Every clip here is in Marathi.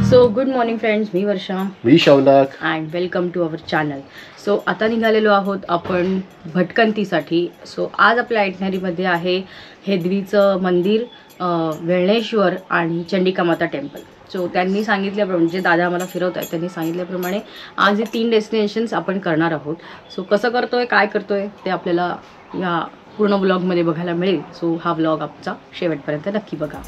सो गुड मॉर्निंग फ्रेंड्स, मी वर्षा, मी Shaunak and welcome to our channel. So आता निघालेलो आहोत आपण भटकंतीसाठी. सो आज आपल्या ऐटनरीमध्ये आहे हेदवीचं मंदिर, वेळणेश्वर आणि चंडिकामाता टेम्पल. सो त्यांनी सांगितल्याप्रमाणे, जे दादा आम्हाला फिरवत आहेत त्यांनी सांगितल्याप्रमाणे आज हे 3 डेस्टिनेशन्स आपण करणार आहोत. सो कसं करतोय, काय करतोय ते आपल्याला या पूर्ण व्लॉगमध्ये बघायला मिळेल. सो हा व्लॉग आमचा शेवटपर्यंत नक्की बघा.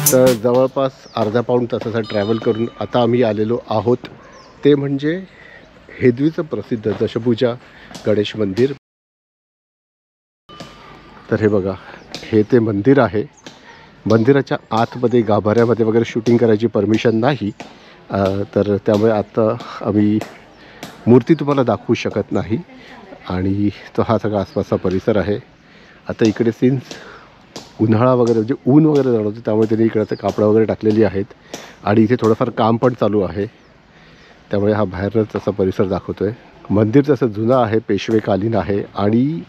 तर जवळपास अर्धा पाऊण तासाचा ट्रॅव्हल करून आता आम्ही आलेलो आहोत ते म्हणजे हेदवीचं प्रसिद्ध दशभुजा गणेश मंदिर. तर हे बघा, हे ते मंदिर आहे. मंदिराच्या आतमध्ये गाभाऱ्यामध्ये वगैरे शूटिंग करायची परमिशन नाही, तर त्यामुळे आता आम्ही मूर्ती तुम्हाला दाखवू शकत नाही. आणि तो हा सगळा आसपासचा परिसर आहे. आता इकडे सीन्स उन्हाळा वगैरे म्हणजे ऊन वगैरे जाणवतं, त्यामुळे त्यांनी इकडचं कापडं वगैरे टाकलेली आहेत. आणि इथे थोडंफार काम पण चालू आहे, त्यामुळे हा बाहेरच असा परिसर दाखवतो आहे. मंदिर तसं जुनं आहे, पेशवेकालीन आहे. आणि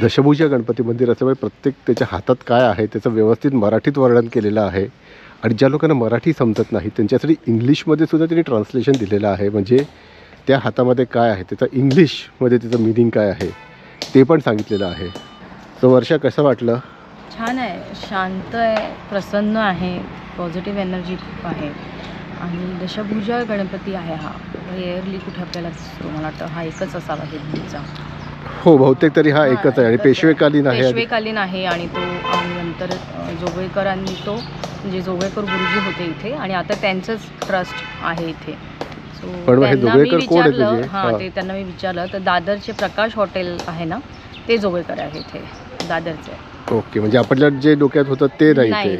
दशभुजा गणपती मंदिर असल्यामुळे प्रत्येक त्याच्या हातात काय आहे त्याचं व्यवस्थित मराठीत वर्णन केलेलं आहे. आणि ज्या लोकांना मराठी समजत नाही त्यांच्यासाठी इंग्लिशमध्ये सुद्धा त्यांनी ट्रान्सलेशन दिलेलं आहे. म्हणजे त्या हातामध्ये काय आहे त्याचं इंग्लिशमध्ये त्याचं मिनिंग काय आहे ते पण सांगितलेलं आहे. तर वर्षा, कसं वाटलं? छान आहे, शांत आहे, प्रसन्न आहे, पॉझिटिव्ह एनर्जी खूप आहे. आणि दशभुजा गणपती आहे हा. एअरली कुठे आपल्याला दिसतो, मला वाटतं हा एकच असावा हेदवीचा. हो, बहुतेक तरी हा एकच आहे. आणि पेशवेकालीन आहे. पेशवेकालीन आहे. आणि तो नंतर जोगळेकरांनी, तो म्हणजे जोगळेकर गुरुजी होते इथे आणि आता त्यांचंच ट्रस्ट आहे इथे. सो त्यांना मी विचारलं, ते त्यांना मी विचारलं तर दादरचे प्रकाश हॉटेल आहे ना, ते जोगळेकर आहे इथे दादरचे. ओके, म्हणजे आपल्या जे डोक्यात होतं ते नाही.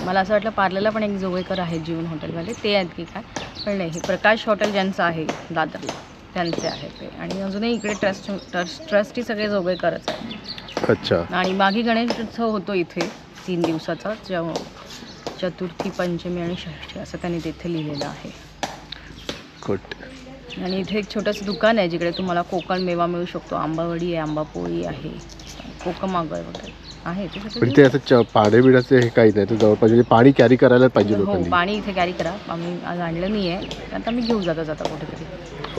मला असं वाटलं पार्लरला पण एक जोगळेकर आहेत जीवन हॉटेलवाले, ते आहेत की काय, पण नाही, हे प्रकाश हॉटेल ज्यांचं आहे दादरला त्यांचे आहे ते. आणि अजूनही इकडे ट्रस्टी सगळे जोगळेकरच आहेत. अच्छा. आणि मागे गणेश उत्सव होतो इथे 3 दिवसाचा, चतुर्थी, पंचमी आणि षष्ठी असं त्यांनी तिथे लिहिलेलं आहे. आणि इथे एक छोटंसं दुकान आहे जिकडे तुम्हाला कोकण मेवा मिळू शकतो. आंबावडी आहे, आंबापोळी आहे, कोकमागळ वगैरे आहे. पण ते असं पाणी बिडाचं हे काही नाही, तर जवळपास म्हणजे पाणी कॅरी करायला पाहिजे लोकांनी. पाणी इथे कॅरी करा. आम्ही आज आणलं नाही आहे, आता मी घेऊ जाता कुठेतरी.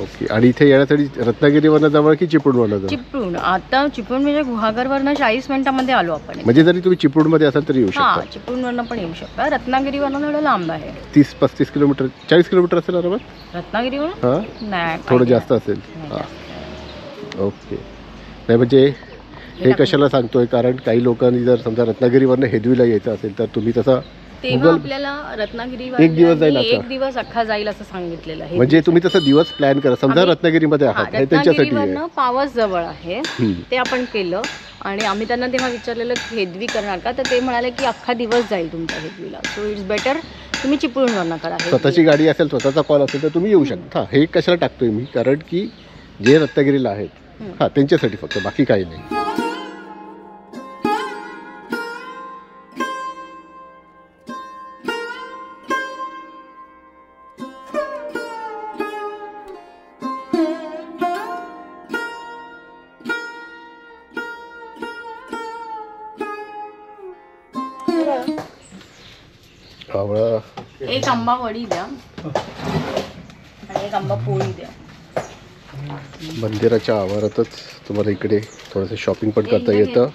ओके. आणि इथे येण्यासाठी रत्नागिरीवरनं जवळ की चिपळूणवरनं जवळ? चिपळूण. आता चिपळूण म्हणजे गुहागरवरनं 40 मिनिटांमध्ये आलो आपण. म्हणजे जरी तुम्ही चिपळूणमध्ये असाल तरी येऊ शकता. चिपळूणवरनं पण येऊ शकता. रत्नागिरीवरनं थोडं लांब आहे, 30-35 किलोमीटर, 40 किलोमीटर असेल बरोबर रत्नागिरीवरून. हां, नाही, थोडं जास्त असेल. ओके. नाही म्हणजे हे कशाला सांगतोय, कारण काही लोकांनी जर समजा रत्नागिरीवरनं हेदवीला यायचं असेल तर तुम्ही तसं तेव्हा आपल्याला रत्नागिरीवर एक दिवस जाईल, एक दिवस अख्खा जाईल असं सांगितलेलं आहे. म्हणजे तुम्ही तसं दिवस प्लॅन करा. समजा रत्नागिरीमध्ये आहात, हे त्यांच्यासाठी आहे. पावस जवळ आहे, ते आपण केलं. आणि आम्ही त्यांना तेव्हा विचारलेलं की हेदवी करणार का, तर ते म्हणाले की अख्खा दिवस जाईल तुमच्या हेदवीला. सो इट्स बेटर तुम्ही चिपळूणवरनं करा. स्वतःची गाडी असेल, स्वतःचा कॉल असेल तर तुम्ही येऊ शकता. हे कशाला टाकतोय मी, कारण की जे रत्नागिरीला आहेत त्यांच्यासाठी फक्त, बाकी काही नाही. एक आंबा वडी द्या आणि एक आंबा पोळी द्या. मंदिराच्या आवारातच तुम्हाला इकडे थोडंसं शॉपिंग पण करता येतं.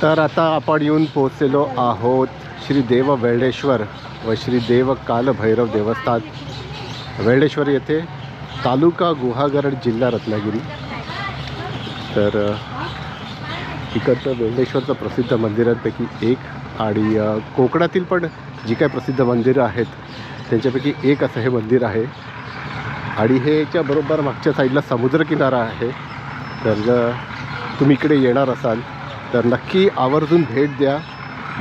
तर आता आपण येऊन पोहोचलेलो आहोत श्री देव वेल्डेश्वर व श्री देव कालभैरव देवस्थान वेल्डेश्वर येथे, तालुका गुहागर, जिल्हा रत्नागिरी. तर इकडचं वेल्डेश्वरचं प्रसिद्ध मंदिरांपैकी एक आणि कोकणातील पण जी काही प्रसिद्ध मंदिरं आहेत त्यांच्यापैकी एक असं हे मंदिर आहे. आणि हे याच्या बरोबर मागच्या साईडला समुद्रकिनारा आहे. तर जर तुम्ही इकडे येणार असाल तर नक्की आवर्जून भेट द्या.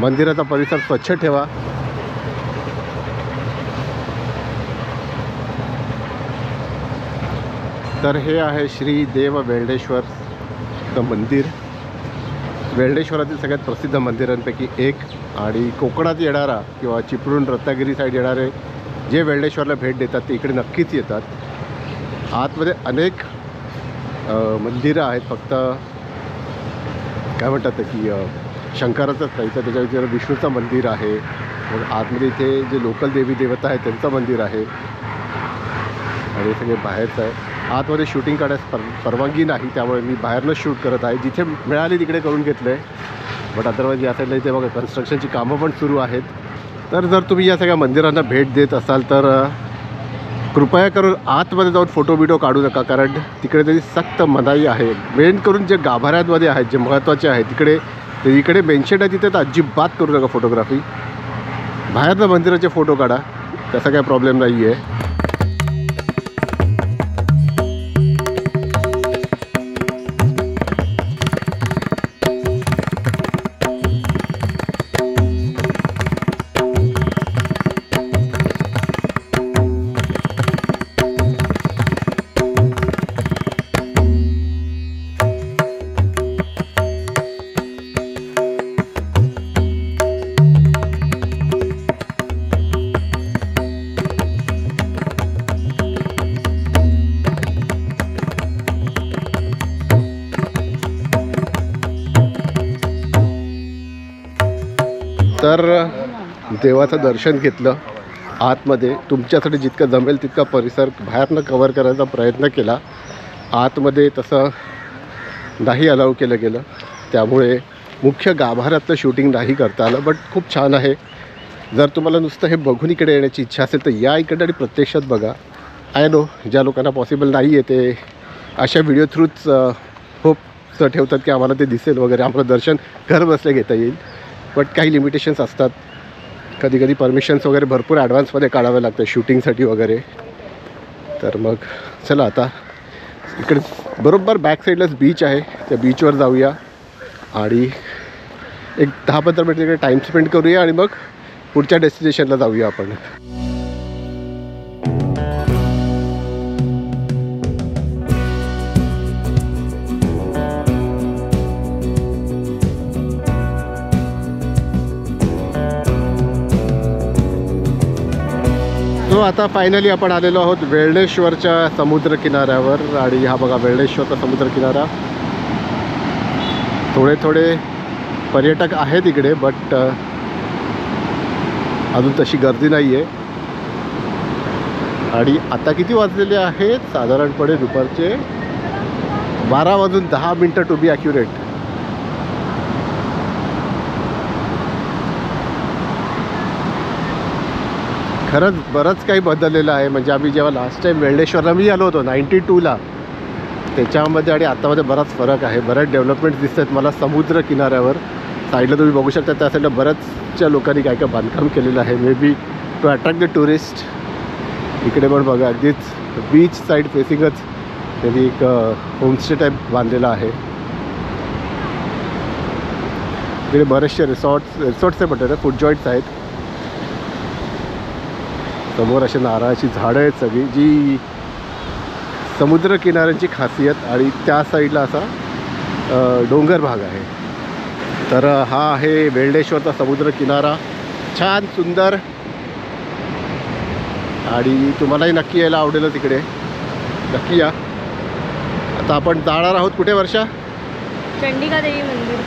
मंदिराचा परिसर स्वच्छ ठेवा. तर हे आहे श्री देव वेल्डेश्वरचं मंदिर, वेल्डेश्वरातील सगळ्यात प्रसिद्ध मंदिरांपैकी एक. आणि कोकणात येणारा किंवा चिपळूण रत्नागिरी साईड येणारे जे वेल्डेश्वरला भेट देतात ते इकडे नक्कीच येतात. आतमध्ये अनेक मंदिरं आहेत. फक्त काय म्हणतात की शंकराचंच नाही तर त्याच्या व्यतिरिक्त विष्णूचं मंदिर आहे. आतमध्ये इथे जे लोकल देवी देवता आहेत त्यांचं मंदिर आहे. आणि सगळे बाहेरचं आहे. आतमध्ये शूटिंग काढण्यास परवानगी नाही, त्यामुळे मी बाहेरनंच शूट करत आहे. जिथे मिळाली तिकडे करून घेतलं आहे. बट अदरवाईज या साईडला इथे बघा कन्स्ट्रक्शनची कामं पण सुरू आहेत. तर जर तुम्ही या सगळ्या मंदिरांना भेट देत असाल तर कृपया करून आतमध्ये जाऊन फोटो बिटो काढू नका, कारण तिकडे त्याची सक्त मनाई आहे. मेन करून जे गाभाऱ्यांमध्ये आहेत जे महत्त्वाचे आहेत इकडे मेन्शन आहे तिथे तर अजिबात करू नका फोटोग्राफी. बाहेरनं मंदिराचे फोटो काढा, तसा काय प्रॉब्लेम नाही आहे. तर देवाचं दर्शन घेतलं. आतमध्ये तुमच्यासाठी जितकं जमेल तितका परिसर बाहेरनं कवर करायचा प्रयत्न केला. आतमध्ये तसं नाही अलाउ केलं गेलं, त्यामुळे मुख्य गाभाऱ्यातलं शूटिंग नाही करता आलं. बट खूप छान आहे. जर तुम्हाला नुसतं हे बघून इकडे येण्याची इच्छा असेल तर या इकडे आणि प्रत्यक्षात बघा. आय नो ज्या लोकांना पॉसिबल नाही आहे ते अशा व्हिडिओ थ्रूच होप ठेवतात की आम्हाला ते दिसेल वगैरे, आम्हाला दर्शन घर बसल्या घेता येईल. बट काही लिमिटेशन्स असतात. कधी कधी परमिशन्स वगैरे भरपूर ॲडव्हान्समध्ये काढावे लागतं शूटिंगसाठी वगैरे. तर मग चला आता इकडे बरोबर बॅक साईडलाच बीच आहे, त्या बीचवर जाऊया आणि एक 10-15 मिनिट तिकडे टाईम स्पेंड करूया आणि मग पुढच्या डेस्टिनेशनला जाऊया आपण. आता फायनली आपण आलेलो आहोत वेल्डेश्वरच्या समुद्रकिनाऱ्यावर. आणि हा बघा वेल्डेश्वरचा समुद्रकिनारा. थोडे थोडे पर्यटक आहेत इकडे, बट अजून तशी गर्दी नाही आहे. आणि आता किती वाजलेले आहेत? साधारणपणे दुपारचे 12:10 टू बी ॲक्युरेट. खरंच बरंच काही बदललेलं आहे. म्हणजे आम्ही जेव्हा लास्ट टाईम वेल्डेश्वरला मी आलो होतो 92ला, त्याच्यामध्ये आणि आत्तामध्ये बराच फरक आहे. बऱ्याच डेव्हलपमेंट दिसत आहेत मला समुद्र किनाऱ्यावर. साईडला तुम्ही बघू शकता त्या साईडला बऱ्याचशा लोकांनी काय काय बांधकाम केलेलं आहे, maybe to attract the tourist. इकडे पण बघा अगदीच बीच साईड फेसिंगच त्यांनी एक होमस्टे टाईप बांधलेला आहे. इकडे बरेचसे रिसॉर्ट्स आहे, पण फूड जॉईंट्स आहेत. समोर अशी नारळाची झाडं आहेत सगळी, जी समुद्र किनाऱ्यांची खासियत. आणि त्या साईडला असा डोंगर भाग आहे. तर हा आहे वेल्डेश्वरचा समुद्र किनारा. छान सुंदर. आणि तुम्हालाही नक्की यायला आवडेल तिकडे, नक्की या. आता आपण जाणार आहोत कुठे वर्षा? चंडिका देवी मंदिर.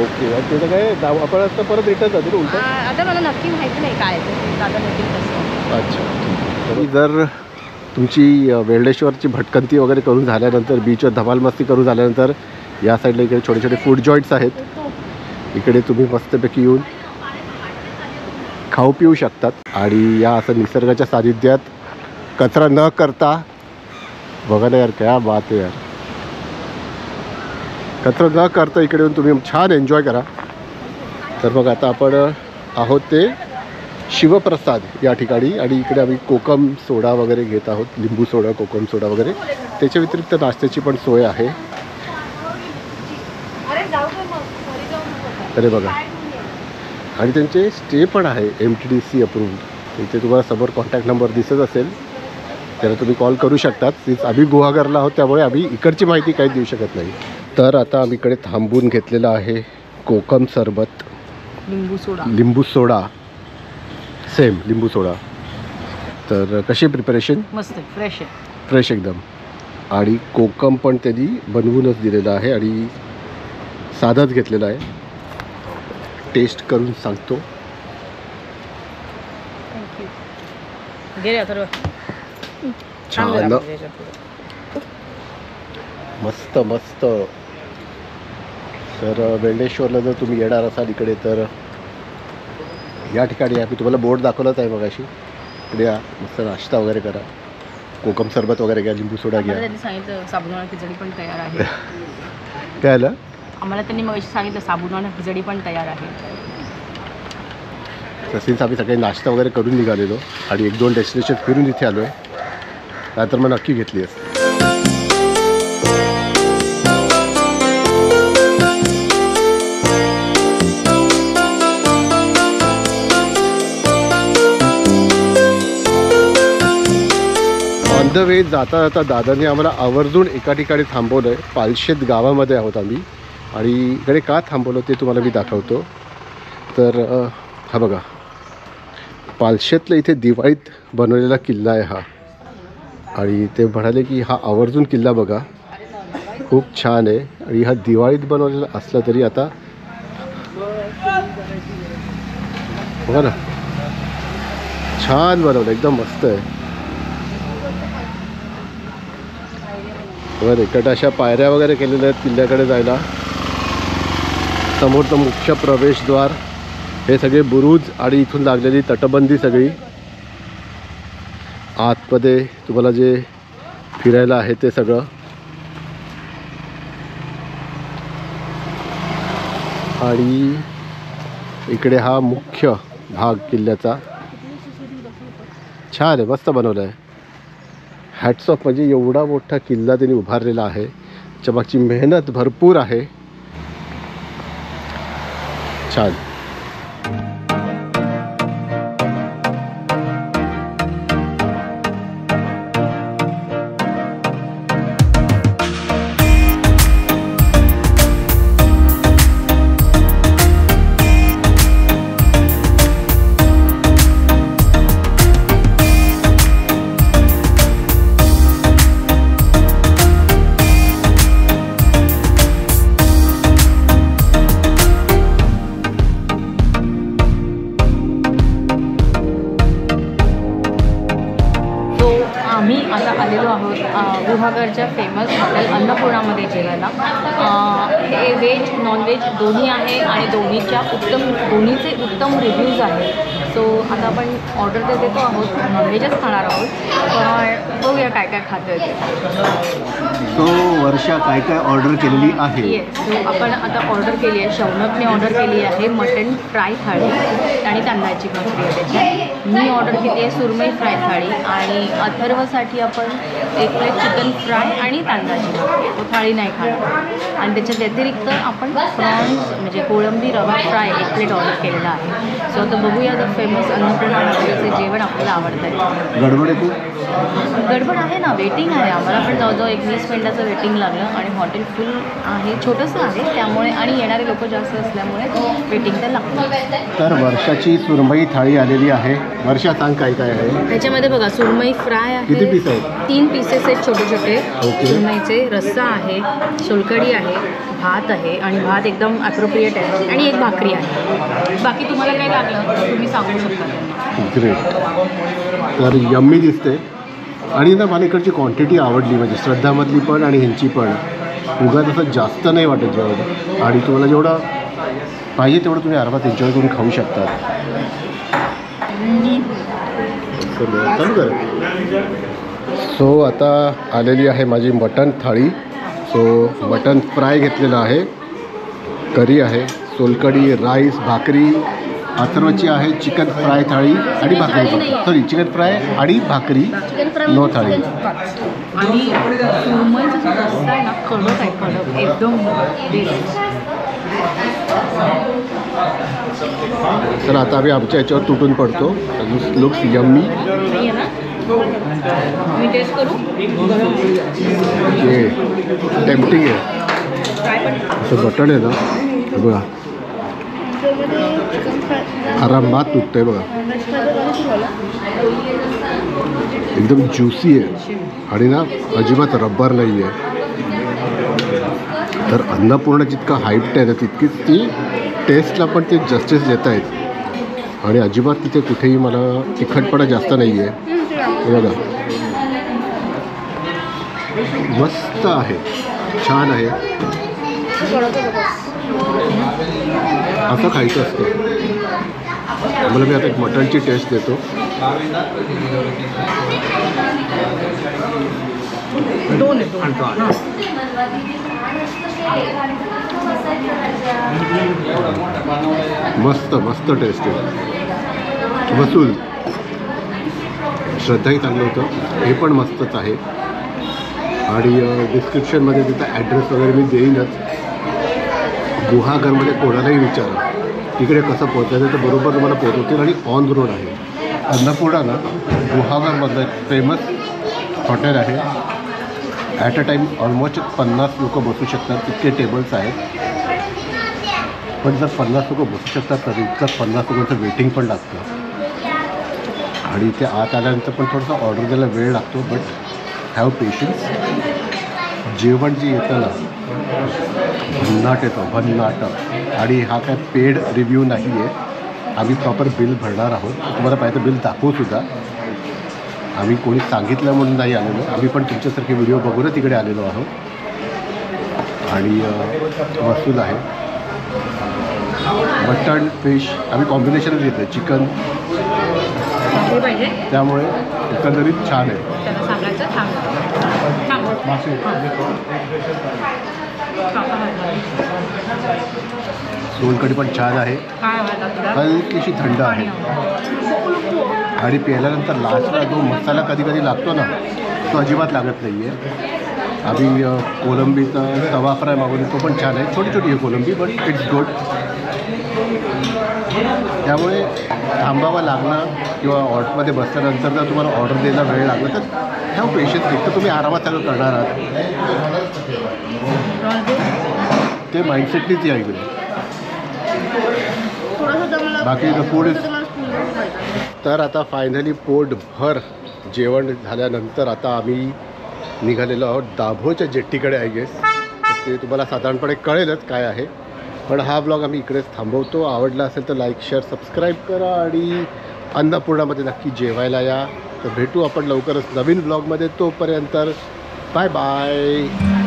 ओके. तिथं काय आपण आता परत रिटर्न जातो उलट? आता मला नक्की माहिती नाही काय दादा नक्की कसं. अच्छा. जर तुमची वेल्डेश्वरची भटकंती वगैरे करून झाल्यानंतर, बीचवर धमाल मस्ती करून झाल्यानंतर या साईडला इकडे छोटे छोटे फूड जॉईंट्स आहेत. इकडे तुम्ही मस्तपैकी येऊन खाऊ पिऊ शकतात आणि या असं निसर्गाच्या सानिध्यात कचरा न करता बघा ना यार, क्या बात आहे यार, कचरा न करता इकडे येऊन तुम्ही छान एन्जॉय करा. तर मग आता आपण आहोत ते शिवप्रसाद या ठिकाणी आणि इकडे आम्ही कोकम सोडा वगैरे घेत आहोत, लिंबू सोडा, कोकम सोडा वगैरे. त्याच्या व्यतिरिक्त नाश्त्याची पण सोय आहे. अरे बघा, आणि त्यांचे स्टे पण आहे MTDC अप्रूव्ड. इथे तुम्हाला समोर कॉन्टॅक्ट नंबर दिसत असेल, त्याला तुम्ही कॉल करू शकतात. तीच आम्ही गुहागरला आहोत त्यामुळे आम्ही इकडची माहिती काहीच देऊ शकत नाही. तर आता आम्ही इकडे थांबून घेतलेलं आहे कोकम सरबत, लिंबू सोडा, सेम लिंबू सोडा. तर कशी प्रिपरेशन? मस्त फ्रेश आहे, फ्रेश एकदम. आणि कोकम पण त्यांनी बनवूनच दिलेलं आहे आणि साधाच घेतलेला आहे. टेस्ट करून सांगतो. छान, मस्त मस्त. तर वेल्डेश्वरला जर तुम्ही येणार असाल इकडे तर या ठिकाणी आम्ही तुम्हाला बोर्ड दाखवलाच आहे मगाशी. इकडे या, मस्त नाश्ता वगैरे करा, कोकम सरबत वगैरे घ्या, लिंबू सोडा घ्या. त्यांनी सांगितलं साबुदाणा खिचडी पण तयार आहे. काय आलं? आम्हाला त्यांनी मग सांगितलं साबुदाणा खिचडी पण तयार आहे. तसेच आम्ही सगळे नाश्ता वगैरे करून निघालेलो आणि 1-2 डेस्टिनेशन फिरून इथे आलो आहे. नाहीतर मग नक्की घेतली असते. ऑन द वे जाता जाता दादाने आम्हाला आवर्जून एका ठिकाणी थांबवलं आहे. पालशेत गावामध्ये आहोत आम्ही आणि इकडे का थांबवलं ते तुम्हाला मी दाखवतो. तर हा बघा, पालशेतला इथे दिवाळीत बनवलेला किल्ला आहे हा. आणि ते म्हणाले की हा आवर्जून किल्ला बघा, खूप छान आहे. आणि हा दिवाळीत बनवलेला असला तरी आता बघा ना, छान बनवलं, एकदम मस्त आहे. बरं, इकडे अशा पायऱ्या वगैरे केलेल्या आहेत किल्ल्याकडे जायला. समोरचं मुख्य प्रवेशद्वार, हे सगळे बुरुज आणि इथून लागलेली तटबंदी सगळी. आतमध्ये तुम्हाला जे फिरायला आहे ते सगळं. आणि इकडे हा मुख्य भाग किल्ल्याचा. छान आहे, मस्त बनवलं आहे. हॅट्स ऑफ, म्हणजे एवढा मोठा किल्ला त्यांनी उभारलेला आहे, त्याच्या मागची मेहनत भरपूर आहे. छान. आम्ही आता आलेलो आहोत गुहागरच्या फेमस हॉटेल अन्नपूर्णामध्ये जेवायला. हे व्हेज नॉनव्हेज दोन्ही आहे आणि दोन्हीचे उत्तम रिव्ह्यूज आहेत. सो आता आपण ऑर्डर तर देतो आहोत, नॉनव्हेजच खाणार आहोत, पण बघूया काय काय खातो आहे ते. सो वर्षा काय काय ऑर्डर केलेली आहे? येस, सो आपण आता ऑर्डर केली आहे, शौनकने ऑर्डर केली आहे मटन फ्राय थाळी आणि तांदळाची भाकरी आहे त्याची. मी ऑर्डर केली आहे सुरमई फ्राय थाळी आणि अथर्वसाठी आपण 1 प्लेट चिकन फ्राय आणि तांदळाची भाकरी. तो थाळी नाही खाणार. आणि त्याच्या व्यतिरिक्त आपण प्रॉन्स म्हणजे कोळंबी रवा फ्राय 1 प्लेट ऑर्डर केलेला आहे. सो आता बघूया द फेमस अन्नपूर्णा हॉटेलचे जेवण आपल्याला आवडतं आहे. गडबड आहे तू? गडबड आहे ना, वेटिंग आहे. आम्हाला पण जवळजवळ 20 मिनिटाचं वेटिंग लागलं आणि हॉटेल फुल आहे, छोटंसं आहे त्यामुळे, आणि येणारे लोक जास्त असल्यामुळे वेटिंग तर लागतं. तर वर्षाची सुरमई थाळी आलेली आहे. वर्षा सांग काय काय आहे त्याच्यामध्ये? बघा, सुरमई फ्राय आहे, किती पीस आहेत? 3 पीसेस आहेत छोटे छोटे. ओके. सुरमईचे रस्सा आहे, सोलकढी आहे, भात आहे आणि भात एकदम ॲप्रोप्रिएट आहे आणि 1 भाकरी आहे. बाकी तुम्हाला काय लागलं तर तुम्ही सांगू शकता त्यांना. ग्रेट. तर यम्मी दिसते. आणि ना मला इकडची क्वांटिटी आवडली, म्हणजे श्रद्धामधली पण आणि ह्यांची पण. उगाच असं जास्त नाही वाटत जेवण. आणि तुम्हाला जेवढं पाहिजे तेवढं तुम्ही आरामात एन्जॉय करून खाऊ शकता. चालू कर. सो आता आलेली आहे माझी मटण थाळी. सो मटण फ्राय घेतलेलं आहे, करी आहे, सोलकढी, राईस, भाकरी. अथर्वची आहे चिकन फ्राय थाळी आणि भाकरी. सॉरी, चिकन फ्राय आणि भाकरी, नो थाळी. आणि सुरमईचा जो रस्सा आहे ना, कडक आहे, कडक एकदम. तर आता आम्ही आमच्या याच्यावर तुटून पडतो. Looks yummy. मी टेस्ट करू. हे टेम्पटिंग आहे. असं बटन आहे ना, हे बघा आरामात तुटतंय बघा. एकदम ज्युसी आहे आणि ना अजिबात रब्बर नाही आहे. तर अन्नपूर्ण जितका हाईट आहे ना, तितकीच ती टेस्टला पण ते जस्टिस देत आहेत. आणि अजिबात तिथे कुठेही मला तिखटपणा जास्त नाही आहे. बघा, मस्त आहे, छान आहे. असं खायचं असतं. मला मी आता एक मटणची टेस्ट देतो. मस्त मस्त टेस्ट आहे. वसूल श्रद्धाही चांगलं होतं, हे पण मस्तच आहे. आणि डिस्क्रिप्शनमध्ये तिथं ॲड्रेस वगैरे मी देईनच. गुहागरमध्ये कोणालाही विचारा तिकडे कसं पोहोचायचं, तर बरोबर तुम्हाला पोहोचवतील. आणि ऑन रोड आहे. अन्नपूर्णा ना गुहागरमधलं एक फेमस हॉटेल आहे. ॲट अ टाईम ऑलमोस्ट 50 लोक बसू शकतात, इतके टेबल्स आहेत. पण जर 50 लोक बसू शकतात तर इतकं 50 लोकांचं वेटिंग पण लागतं. आणि ते आत आल्यानंतर पण थोडंसं ऑर्डर द्यायला वेळ लागतो. But have patience. जेवण जे येतं ना, भन्नाट येतं, भन्नाट. आणि हा काय पेड रिव्ह्यू नाही आहे. आम्ही प्रॉपर बिल भरणार आहोत. तुम्हाला पाहिजे बिल दाखवूसुद्धा. आम्ही कोणी सांगितलं म्हणून नाही आलेलो, आम्ही पण तुमच्यासारखे व्हिडिओ बघूनच तिकडे आलेलो आहोत. आणि वसूल आहे. मटण, फिश आम्ही कॉम्बिनेशनच घेतो, चिकन. त्यामुळे एकंदरीत छान आहे. सोलकढी पण छान आहे, हलकीशी थंड आहे. आणि प्यायल्यानंतर लास्टला जो मसाला कधी कधी लागतो ना, तो अजिबात लागत नाही आहे. आम्ही कोलंबीचा तवा फ्राय मागवली, तो पण छान आहे. छोटी छोटी आहे कोलंबी, बट इट्स गुड. त्यामुळे थांबावं लागणं किंवा ऑटोमध्ये बसल्यानंतर जर तुम्हाला ऑर्डर द्यायला वेळ लागला तर ह्या पेशन्स एक तर तुम्ही आरामात सगळं करणार आहात. ते माइंडसेटनीच या इकडे. बाकी फूड इज. तर आता फायनली पोटभर जेवण झाल्यानंतर आता आम्ही निघालेलो आहोत दाभोळच्या जेट्टीकडे. आय गेस ते तुम्हाला साधारणपणे कळेलच काय आहे. पण हा ब्लॉग आम्ही इकडेच थांबवतो. आवडला असेल तर लाईक, शेअर, सबस्क्राईब करा. आणि अन्नपूर्णामध्ये नक्की जेवायला या. तर भेटू आपण लवकरच नवीन ब्लॉगमध्ये. तोपर्यंत बाय बाय.